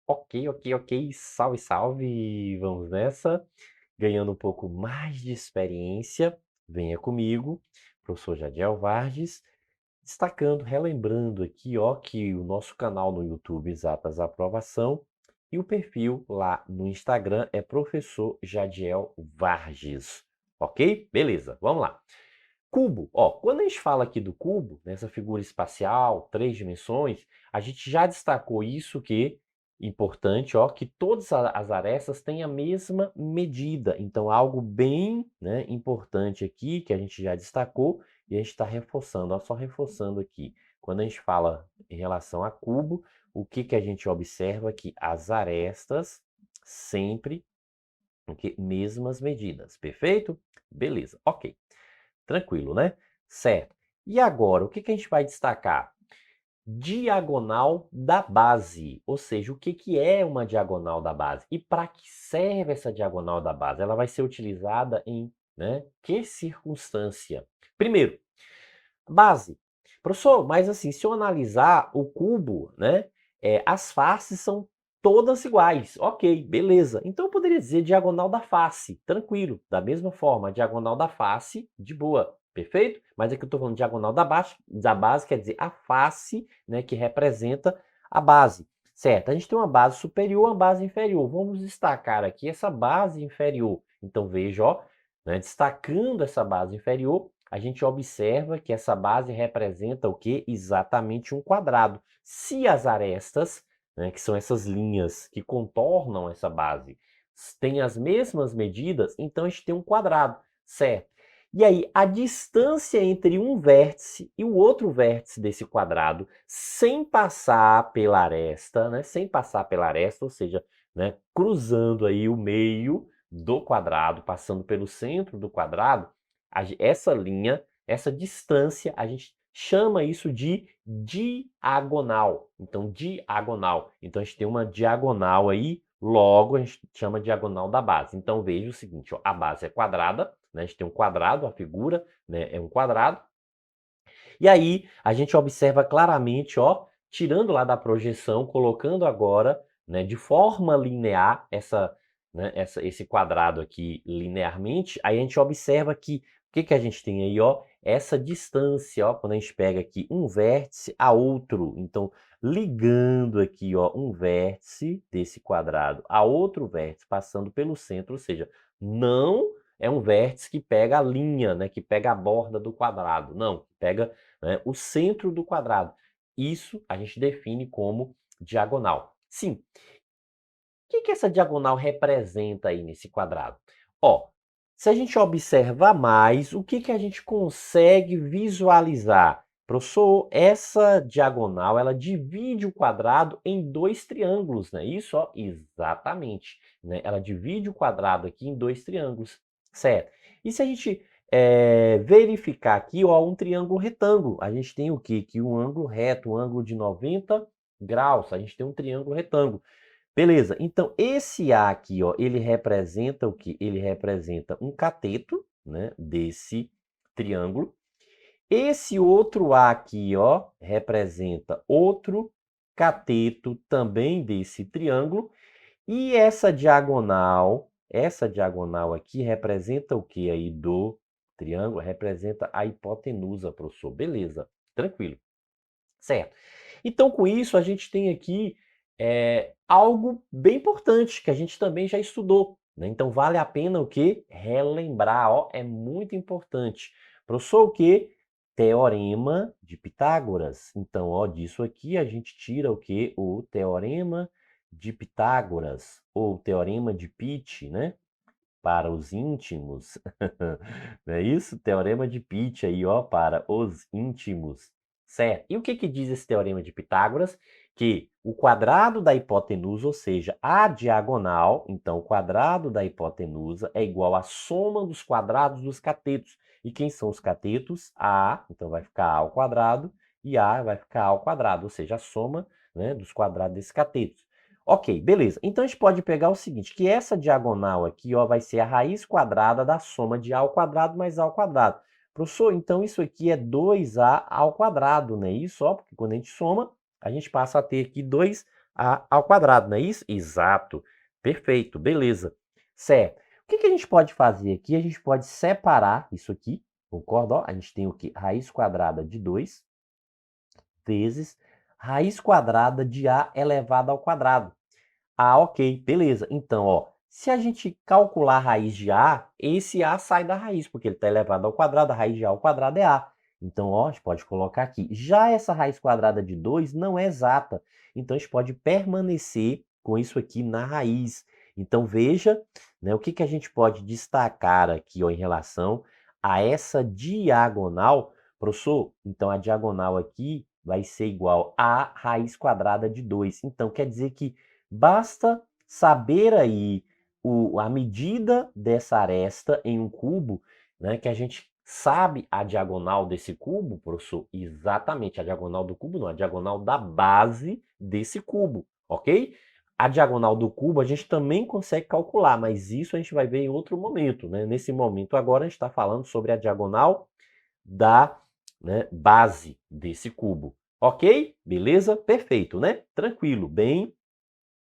Ok, ok, ok. Salve, salve. Vamos nessa. Ganhando um pouco mais de experiência. Venha comigo, professor Jadiel Varges, destacando, relembrando aqui, ó, que o nosso canal no YouTube Exatas Aprovação e o perfil lá no Instagram é professor Jadiel Varges. Ok? Beleza, vamos lá. Cubo, ó, quando a gente fala aqui do cubo, nessa figura espacial, 3 dimensões, a gente já destacou isso que, importante, ó, que todas as arestas têm a mesma medida. Então, algo bem, né, importante aqui, que a gente já destacou, e a gente está reforçando, ó, só reforçando aqui. Quando a gente fala em relação a cubo, o que que a gente observa? Que as arestas sempre, ok, mesmas medidas, perfeito? Beleza, ok. Tranquilo, né? Certo. E agora, o que que a gente vai destacar? Diagonal da base, ou seja, o que que é uma diagonal da base? E para que serve essa diagonal da base? Ela vai ser utilizada em, né, que circunstância? Primeiro, base. Professor, mas assim, se eu analisar o cubo, né, as faces são todas iguais. Ok, beleza. Então eu poderia dizer diagonal da face, tranquilo. Da mesma forma, diagonal da face, de boa. Perfeito? Mas aqui eu estou falando diagonal da base quer dizer a face, né, que representa a base. Certo? A gente tem uma base superior, uma base inferior. Vamos destacar aqui essa base inferior. Então veja, ó, né, destacando essa base inferior, a gente observa que essa base representa o quê? Exatamente um quadrado. Se as arestas, né, que são essas linhas que contornam essa base, têm as mesmas medidas, então a gente tem um quadrado, certo? E aí, a distância entre um vértice e o outro vértice desse quadrado, sem passar pela aresta, né, sem passar pela aresta, ou seja, né, cruzando aí o meio do quadrado, passando pelo centro do quadrado, essa linha, essa distância, a gente chama isso de diagonal. Então, diagonal. Então, a gente tem uma diagonal aí, logo a gente chama diagonal da base. Então, veja o seguinte, ó, a base é quadrada, né? A gente tem um quadrado, a figura, né, é um quadrado. E aí, a gente observa claramente, ó, tirando lá da projeção, colocando agora, né, de forma linear né, esse quadrado aqui linearmente, aí a gente observa que o que que a gente tem aí, ó? Essa distância, ó, quando a gente pega aqui um vértice a outro. Então, ligando aqui, ó, um vértice desse quadrado a outro vértice, passando pelo centro, ou seja, não é um vértice que pega a linha, né, que pega a borda do quadrado. Não, pega, né, o centro do quadrado. Isso a gente define como diagonal. Sim. O que que essa diagonal representa aí nesse quadrado? Ó, se a gente observar mais, o que que a gente consegue visualizar? Professor, essa diagonal, ela divide o quadrado em dois triângulos, né? Isso, ó, exatamente, né? Ela divide o quadrado aqui em dois triângulos, certo? E se a gente verificar aqui, ó, um triângulo retângulo, a gente tem o quê? Que um ângulo reto, um ângulo de 90 graus, a gente tem um triângulo retângulo. Beleza, então esse A aqui, ó, ele representa o quê? Ele representa um cateto, né, desse triângulo. Esse outro A aqui, ó, representa outro cateto também desse triângulo. E essa diagonal aqui representa o que aí do triângulo? Representa a hipotenusa, professor. Beleza, tranquilo. Certo. Então, com isso, a gente tem aqui algo bem importante que a gente também já estudou, né? Então, vale a pena o quê? Relembrar, ó, é muito importante. Professor, o quê? Teorema de Pitágoras. Então, ó, disso aqui a gente tira o quê? O teorema de Pitágoras, ou teorema de Pitt, né? Para os íntimos. Não é isso? Teorema de Pitt aí, ó, para os íntimos. Certo? E o que que diz esse teorema de Pitágoras? Que o quadrado da hipotenusa, ou seja, a diagonal, então o quadrado da hipotenusa é igual à soma dos quadrados dos catetos. E quem são os catetos? A, então vai ficar A ao quadrado, e A vai ficar A ao quadrado, ou seja, a soma, né, dos quadrados desses catetos. Ok, beleza. Então a gente pode pegar o seguinte, que essa diagonal aqui, ó, vai ser a raiz quadrada da soma de A ao quadrado mais A ao quadrado. Professor, então isso aqui é 2A ao quadrado, né? Isso, ó, porque quando a gente soma, a gente passa a ter aqui 2A A ao quadrado, não é isso? Exato. Perfeito, beleza. Certo. O que que a gente pode fazer aqui? A gente pode separar isso aqui, concorda? Ó, a gente tem o quê? Raiz quadrada de 2 vezes raiz quadrada de a elevado ao quadrado. Ah, ok, beleza. Então, ó, se a gente calcular a raiz de a, esse a sai da raiz, porque ele está elevado ao quadrado, a raiz de a ao quadrado é a. Então, ó, a gente pode colocar aqui. Já essa raiz quadrada de 2 não é exata, então a gente pode permanecer com isso aqui na raiz. Então, veja, né, o que que a gente pode destacar aqui, ó, em relação a essa diagonal. Professor, então a diagonal aqui vai ser igual a raiz quadrada de 2. Então, quer dizer que basta saber aí a medida dessa aresta em um cubo, né, que a gente sabe a diagonal desse cubo, professor? Exatamente, a diagonal do cubo não, a diagonal da base desse cubo, ok? A diagonal do cubo a gente também consegue calcular, mas isso a gente vai ver em outro momento, né? Nesse momento agora a gente está falando sobre a diagonal da, né, base desse cubo, ok? Beleza? Perfeito, né? Tranquilo, bem,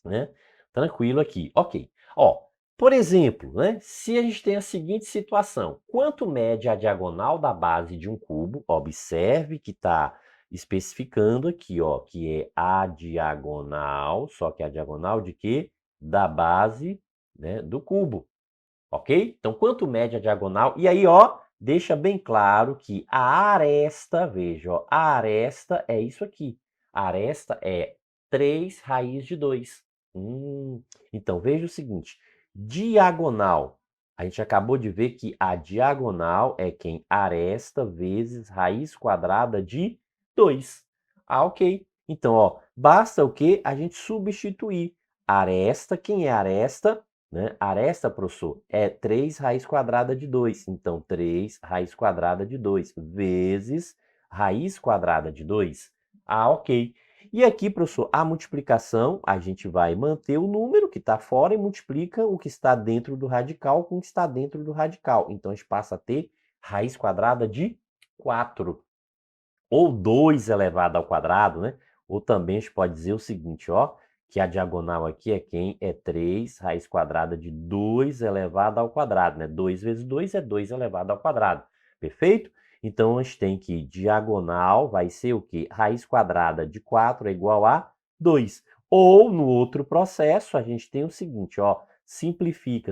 né? Tranquilo aqui, ok. Ó, por exemplo, né, se a gente tem a seguinte situação, quanto mede a diagonal da base de um cubo? Observe que está especificando aqui, ó, que é a diagonal, só que a diagonal de quê? Da base, né, do cubo, ok? Então, quanto mede a diagonal? E aí, ó, deixa bem claro que a aresta, veja, ó, a aresta é isso aqui. A aresta é 3 raiz de 2. Então, veja o seguinte, diagonal. A gente acabou de ver que a diagonal é quem? Aresta vezes raiz quadrada de 2. Ah, ok. Então, ó, basta o quê? A gente substituir. Aresta, quem é aresta? Né? Aresta, professor, é 3 raiz quadrada de 2. Então, 3 raiz quadrada de 2 vezes raiz quadrada de 2. Ah, ok. E aqui, professor, a multiplicação, a gente vai manter o número que está fora e multiplica o que está dentro do radical com o que está dentro do radical. Então, a gente passa a ter raiz quadrada de 4. Ou 2 elevado ao quadrado, né? Ou também a gente pode dizer o seguinte, ó, que a diagonal aqui é quem? É 3 raiz quadrada de 2 elevado ao quadrado, né? 2 vezes 2 é 2 elevado ao quadrado. Perfeito? Então, a gente tem que diagonal vai ser o quê? Raiz quadrada de 4 é igual a 2. Ou, no outro processo, a gente tem o seguinte, ó, simplifica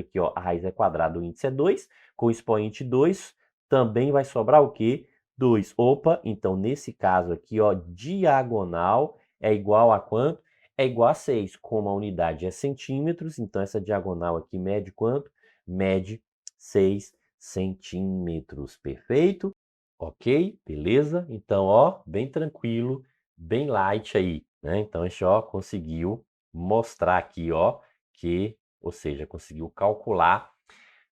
aqui, ó, a raiz é quadrada, o índice é 2, com o expoente 2, também vai sobrar o quê? 2. Opa, então nesse caso aqui, ó, diagonal é igual a quanto? É igual a 6. Como a unidade é centímetros, então essa diagonal aqui mede quanto? Mede 6 centímetros. Perfeito? Ok, beleza? Então, ó, bem tranquilo, bem light aí, né? Então a gente, ó, conseguiu mostrar aqui, ó, que, ou seja, conseguiu calcular,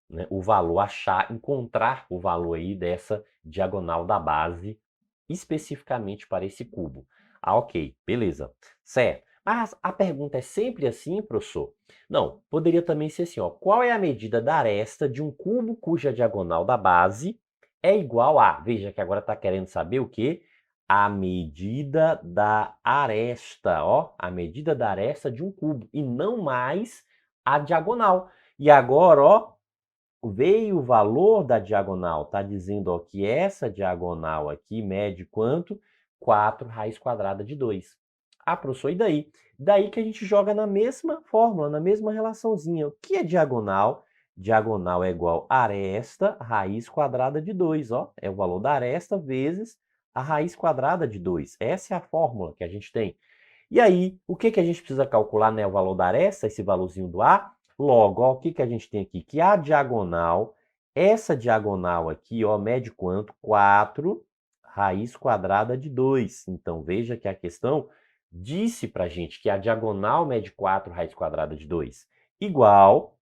né, o valor, achar, encontrar o valor aí dessa diagonal da base especificamente para esse cubo. Ah, ok, beleza, certo. Mas a pergunta é sempre assim, professor? Não, poderia também ser assim, ó. Qual é a medida da aresta de um cubo cuja diagonal da base é igual a... Veja que agora está querendo saber o quê? A medida da aresta, ó. A medida da aresta de um cubo e não mais a diagonal. E agora, ó, veio o valor da diagonal, está dizendo ó, que essa diagonal aqui mede quanto? 4 raiz quadrada de 2. Ah, professor, e daí? Daí que a gente joga na mesma fórmula, na mesma relaçãozinha. O que é diagonal? Diagonal é igual a aresta raiz quadrada de 2. Ó. É o valor da aresta vezes a raiz quadrada de 2. Essa é a fórmula que a gente tem. E aí, o que que a gente precisa calcular, né? O valor da aresta, esse valorzinho do A. Logo, ó, o que que a gente tem aqui? Que a diagonal, essa diagonal aqui, ó, mede quanto? 4 raiz quadrada de 2. Então, veja que a questão disse para a gente que a diagonal mede 4 raiz quadrada de 2, igual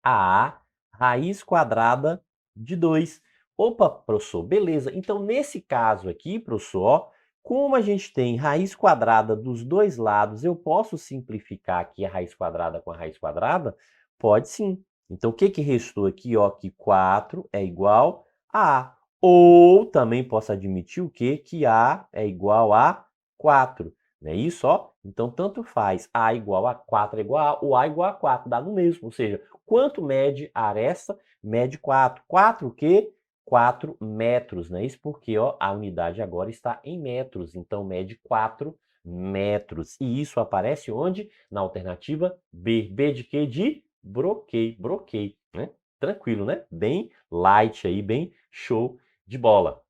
a raiz quadrada de 2. Opa, professor, beleza. Então, nesse caso aqui, professor, ó, como a gente tem raiz quadrada dos dois lados, eu posso simplificar aqui a raiz quadrada com a raiz quadrada? Pode sim. Então, o que que restou aqui? Ó, que 4 é igual a A. Ou também posso admitir o quê? Que A é igual a 4. Não é isso, ó? Então, tanto faz A igual a 4 é igual a A, ou A igual a 4, dá no mesmo. Ou seja, quanto mede a aresta? Mede 4. 4 o quê? 4 metros, não é isso? Porque ó, a unidade agora está em metros, então mede 4 metros. E isso aparece onde? Na alternativa B. B de quê? De broquei, broquei, né? Tranquilo, né? Bem light aí, bem show de bola.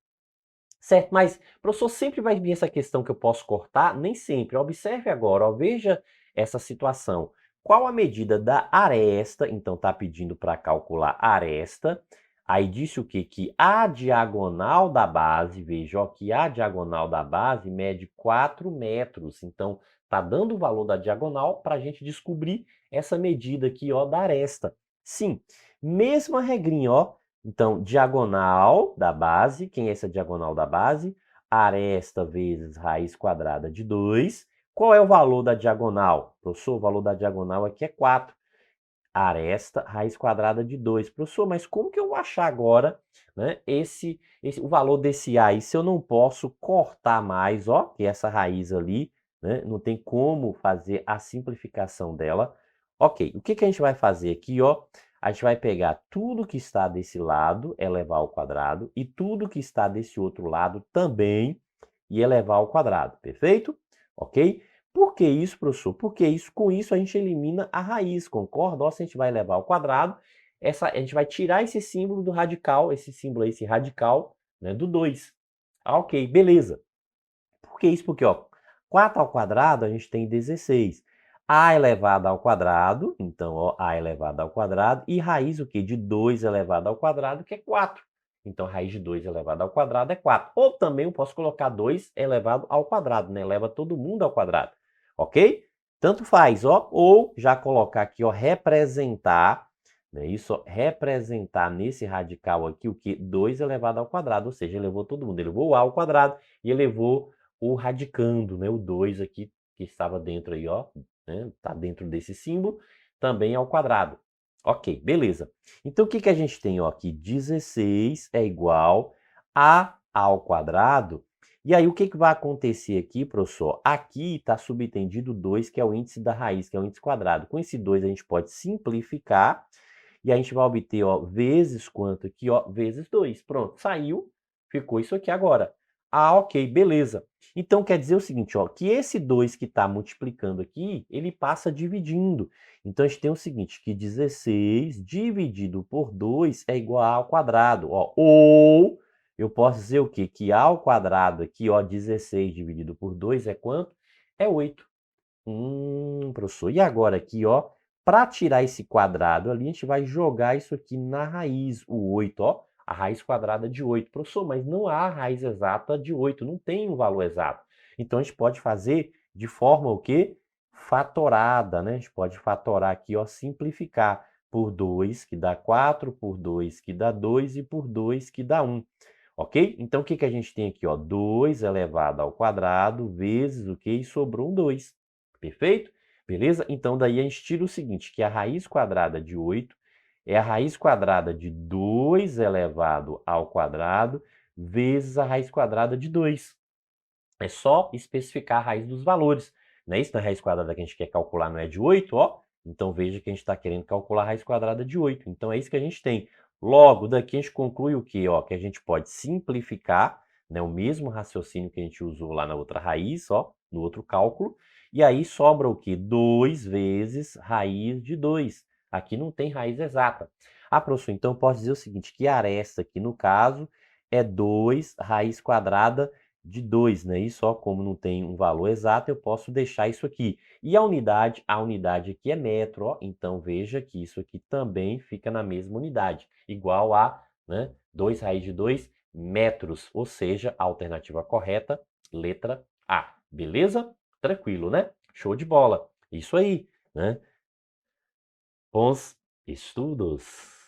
Certo, mas, professor, sempre vai vir essa questão que eu posso cortar? Nem sempre. Observe agora, ó, veja essa situação. Qual a medida da aresta? Então, está pedindo para calcular a aresta. Aí disse o quê? Que a diagonal da base, veja, ó, que a diagonal da base mede 4 metros. Então, está dando o valor da diagonal para a gente descobrir essa medida aqui, ó, da aresta. Sim, mesma regrinha, ó. Então, diagonal da base, quem é essa diagonal da base? Aresta vezes raiz quadrada de 2. Qual é o valor da diagonal? Professor, o valor da diagonal aqui é 4. Aresta, raiz quadrada de 2. Professor, mas como que eu vou achar agora, né, o valor desse A aí, se eu não posso cortar mais, ó, que essa raiz ali, né, não tem como fazer a simplificação dela. Ok, o que que a gente vai fazer aqui, ó? A gente vai pegar tudo que está desse lado, elevar ao quadrado, e tudo que está desse outro lado também, e elevar ao quadrado, perfeito? Ok? Por que isso, professor? Porque isso, com isso a gente elimina a raiz, concorda? Ó, se a gente vai levar ao quadrado, a gente vai tirar esse símbolo do radical, esse símbolo aí, esse radical, né, do 2. Ah, ok, beleza. Por que isso? Porque, ó, 4 ao quadrado a gente tem 16. A elevado ao quadrado, então, ó, A elevado ao quadrado, e raiz o quê? De 2 elevado ao quadrado, que é 4. Então, raiz de 2 elevado ao quadrado é 4. Ou também eu posso colocar 2 elevado ao quadrado, né? Eleva todo mundo ao quadrado, ok? Tanto faz, ó. Ou já colocar aqui, ó, representar, né? Isso, ó, representar nesse radical aqui o quê? 2 elevado ao quadrado, ou seja, elevou todo mundo. Elevou o A ao quadrado e elevou o radicando, né? O 2 aqui, que estava dentro aí, ó, né? Tá dentro desse símbolo, também ao quadrado. Ok, beleza. Então, o que que a gente tem, ó, aqui? 16 é igual a ao quadrado. E aí, o que que vai acontecer aqui, professor? Aqui está subentendido 2, que é o índice da raiz, que é o índice quadrado. Com esse 2, a gente pode simplificar e a gente vai obter, ó, vezes quanto aqui, ó, vezes 2. Pronto, saiu, ficou isso aqui agora. Ah, ok, beleza. Então quer dizer o seguinte, ó, que esse 2 que está multiplicando aqui, ele passa dividindo. Então a gente tem o seguinte, que 16 dividido por 2 é igual a ao quadrado, ó. Ou eu posso dizer o quê? Que a ao quadrado aqui, ó, 16 dividido por 2 é quanto? É 8. Professor. E agora aqui, ó, para tirar esse quadrado ali, a gente vai jogar isso aqui na raiz, o 8, ó, a raiz quadrada de 8. Professor, mas não há raiz exata de 8, não tem um valor exato. Então a gente pode fazer de forma o quê? Fatorada, né? A gente pode fatorar aqui, ó, simplificar por 2, que dá 4, por 2, que dá 2, e por 2, que dá 1. Ok? Então o que que a gente tem aqui, ó? 2 elevado ao quadrado vezes o quê? E sobrou um 2. Perfeito? Beleza? Então, daí a gente tira o seguinte, que a raiz quadrada de 8 é a raiz quadrada de 2 elevado ao quadrado vezes a raiz quadrada de 2. É só especificar a raiz dos valores. Não é isso? Na raiz quadrada que a gente quer calcular não é de 8, ó. Então, veja que a gente está querendo calcular a raiz quadrada de 8. Então, é isso que a gente tem. Logo, daqui a gente conclui o quê? Ó, que a gente pode simplificar, né, o mesmo raciocínio que a gente usou lá na outra raiz, ó, no outro cálculo. E aí sobra o quê? 2 vezes raiz de 2. Aqui não tem raiz exata. Ah, professor, então eu posso dizer o seguinte, que a aresta aqui, no caso, é 2 raiz quadrada de 2, né? E só como não tem um valor exato, eu posso deixar isso aqui. E a unidade aqui é metro, ó. Então veja que isso aqui também fica na mesma unidade, igual a, né, 2 raiz de 2 metros, ou seja, a alternativa correta, letra A. Beleza? Tranquilo, né? Show de bola. Isso aí, né? Bons estudos.